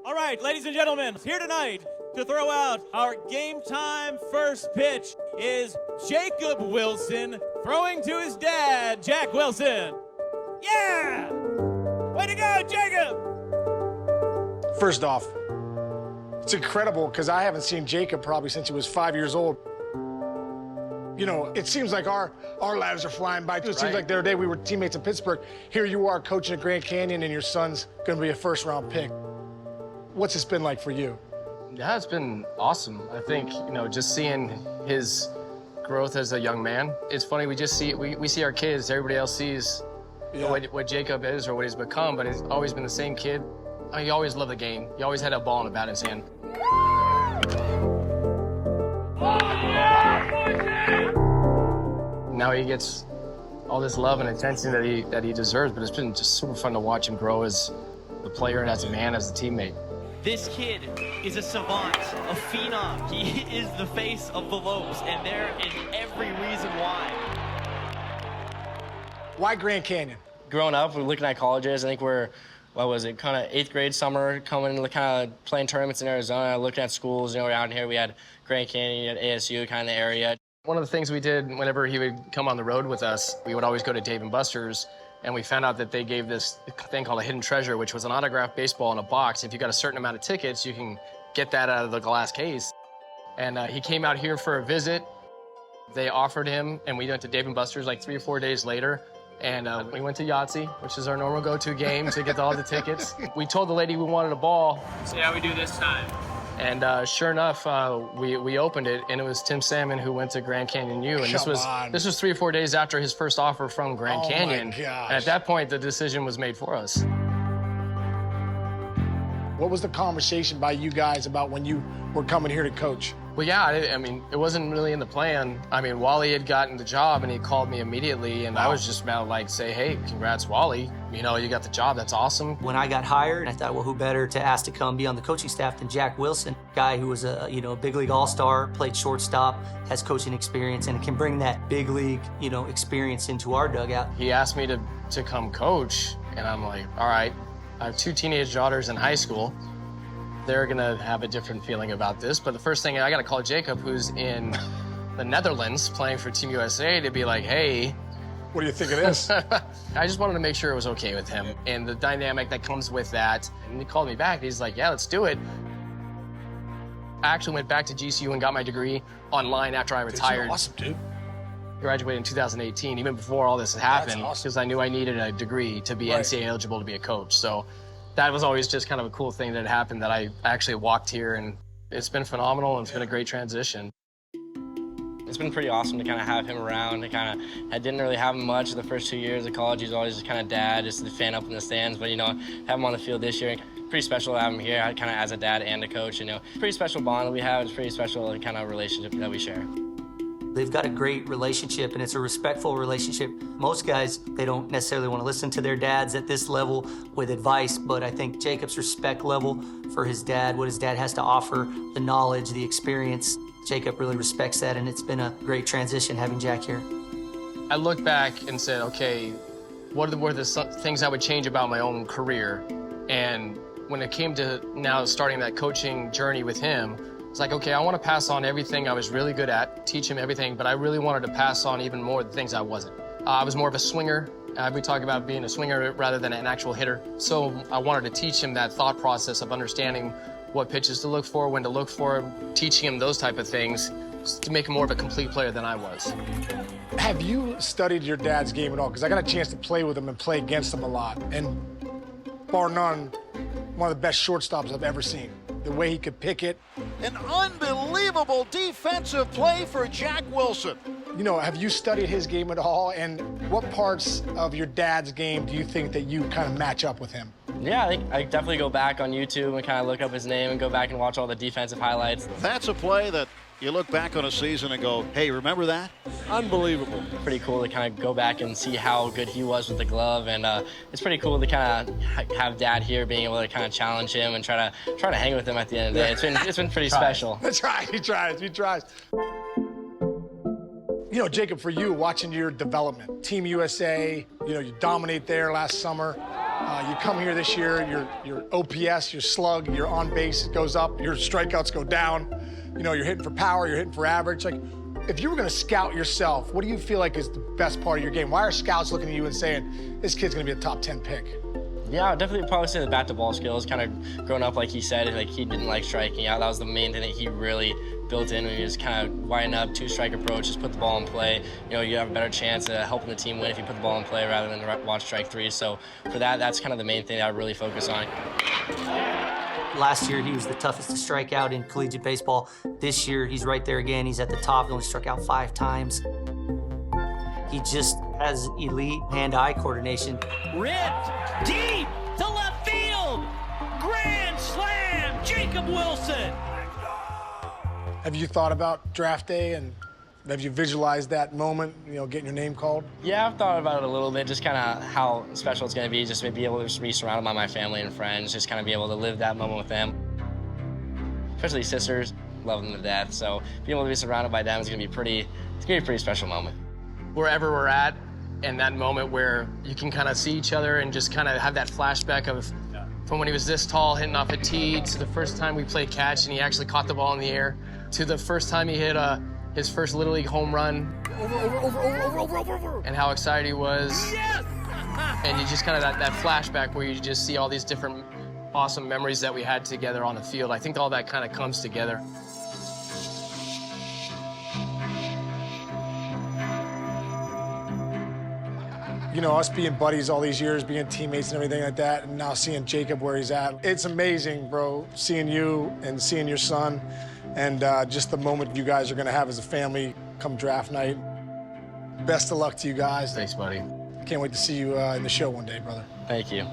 All right, ladies and gentlemen, here tonight to throw out our game time first pitch is Jacob Wilson throwing to his dad, Jack Wilson. Yeah! Way to go, Jacob! First off, it's incredible because I haven't seen Jacob probably since he was 5 years old. You know, it seems like our lives are flying by. It seems like the other day we were teammates in Pittsburgh. Here you are coaching at Grand Canyon and your son's going to be a first-round pick. What's this been like for you? Yeah, it's been awesome. I think, you know, just seeing his growth as a young man. It's funny, we see our kids, everybody else sees what Jacob is or what he's become, but he's always been the same kid. I mean, he always loved the game. He always had a ball and a bat in his hand. Now he gets all this love and attention that he deserves, but it's been just super fun to watch him grow as a player and as a man, as a teammate. This kid is a savant, a phenom. He is the face of the Lopes, and there is every reason why. Why Grand Canyon? Growing up, we're looking at colleges. I think we're, what was it, kind of 8th grade summer, coming into kind of playing tournaments in Arizona, looking at schools. You know, around here we had Grand Canyon, at ASU, kind of the area. One of the things we did whenever he would come on the road with us, we would always go to Dave & Buster's, and we found out that they gave this thing called a hidden treasure, which was an autographed baseball in a box. If you got a certain amount of tickets, you can get that out of the glass case. And he came out here for a visit. They offered him, and we went to Dave & Buster's like 3 or 4 days later. And we went to Yahtzee, which is our normal go-to game to get all the tickets. We told the lady we wanted a ball. See how we do this time. And sure enough, we opened it, and it was Tim Salmon who went to Grand Canyon U. And this was 3 or 4 days after his first offer from Grand Canyon. My gosh. And at that point, the decision was made for us. What was the conversation by you guys about when you were coming here to coach? Well, yeah, I mean, it wasn't really in the plan. I mean, Wally had gotten the job, and he called me immediately, and I was just about to, like, say, hey, congrats, Wally. You know, you got the job. That's awesome. When I got hired, I thought, well, who better to ask to come be on the coaching staff than Jack Wilson, guy who was a big league all-star, played shortstop, has coaching experience, and can bring that big league, experience into our dugout. He asked me to come coach, and I'm like, all right. I have 2 teenage daughters in high school. They're gonna have a different feeling about this, but the first thing, I gotta call Jacob, who's in the Netherlands playing for Team USA, to be like, hey. What do you think of this? I just wanted to make sure it was okay with him and the dynamic that comes with that. And he called me back, he's like, yeah, let's do it. I actually went back to GCU and got my degree online after I retired. That's awesome, dude. Graduated in 2018, even before all this had happened, That's awesome. because I knew I needed a degree to be NCAA eligible to be a coach. So that was always just kind of a cool thing that happened, that I actually walked here, and it's been phenomenal, and it's been a great transition. It's been pretty awesome to kind of have him around. I didn't really have him much the first 2 years of college. He was always just kind of dad, just the fan up in the stands. But, have him on the field this year. Pretty special to have him here, kind of as a dad and a coach. Pretty special bond that we have. It's a pretty special kind of relationship that we share. They've got a great relationship, and it's a respectful relationship. Most guys, they don't necessarily want to listen to their dads at this level with advice, but I think Jacob's respect level for his dad, what his dad has to offer, the knowledge, the experience, Jacob really respects that, and it's been a great transition having Jack here. I looked back and said, okay, what were the things I would change about my own career? And when it came to now starting that coaching journey with him, it's like, okay, I want to pass on everything I was really good at, teach him everything, but I really wanted to pass on even more the things I wasn't. I was more of a swinger. We talk about being a swinger rather than an actual hitter. So I wanted to teach him that thought process of understanding what pitches to look for, when to look for, teaching him those type of things to make him more of a complete player than I was. Have you studied your dad's game at all? Because I got a chance to play with him and play against him a lot. And bar none, one of the best shortstops I've ever seen. The way he could pick it. An unbelievable defensive play for Jack Wilson. Have you studied his game at all? And what parts of your dad's game do you think that you kind of match up with him? Yeah, I definitely go back on YouTube and kind of look up his name and go back and watch all the defensive highlights. That's a play that you look back on a season and go, hey, remember that? Unbelievable. Pretty cool to kind of go back and see how good he was with the glove, and it's pretty cool to kind of have Dad here, being able to kind of challenge him and try to hang with him at the end of the day. It's been pretty special. That's right. He tries. Jacob, for you, watching your development, Team USA, you dominate there last summer. You come here this year, your OPS, your slug, your on base goes up, your strikeouts go down. You know, you're hitting for power, you're hitting for average. Like, if you were going to scout yourself, what do you feel like is the best part of your game? Why are scouts looking at you and saying, this kid's going to be a top 10 pick? Yeah, I'd definitely probably say the bat-to-ball skills. Kind of growing up, like he said, like he didn't like striking out. That was the main thing that he really built in when he was kind of winding up, two-strike approach, just put the ball in play. You know, you have a better chance of helping the team win if you put the ball in play rather than watch strike three. So for that, that's kind of the main thing that I really focus on. Last year, he was the toughest to strike out in collegiate baseball. This year, he's right there again. He's at the top. He only struck out 5 times. He just has elite hand-eye coordination. Ripped deep to left field. Grand slam, Jacob Wilson. Have you thought about draft day, and have you visualized that moment, you know, getting your name called? Yeah, I've thought about it a little bit, just kind of how special it's going to be, just to be able to just be surrounded by my family and friends, just kind of be able to live that moment with them. Especially sisters, love them to death, so being able to be surrounded by them is going to be it's going to be a pretty special moment. Wherever we're at, and that moment where you can kind of see each other and just kind of have that flashback of from when he was this tall hitting off a tee to the first time we played catch and he actually caught the ball in the air to the first time he hit his first Little League home run. Over. And how excited he was. Yes! And you just kind of that flashback where you just see all these different awesome memories that we had together on the field. I think all that kind of comes together. You know, us being buddies all these years, being teammates and everything like that, and now seeing Jacob where he's at. It's amazing, bro, seeing you and seeing your son, and just the moment you guys are going to have as a family come draft night. Best of luck to you guys. Thanks, buddy. Can't wait to see you in the show one day, brother. Thank you.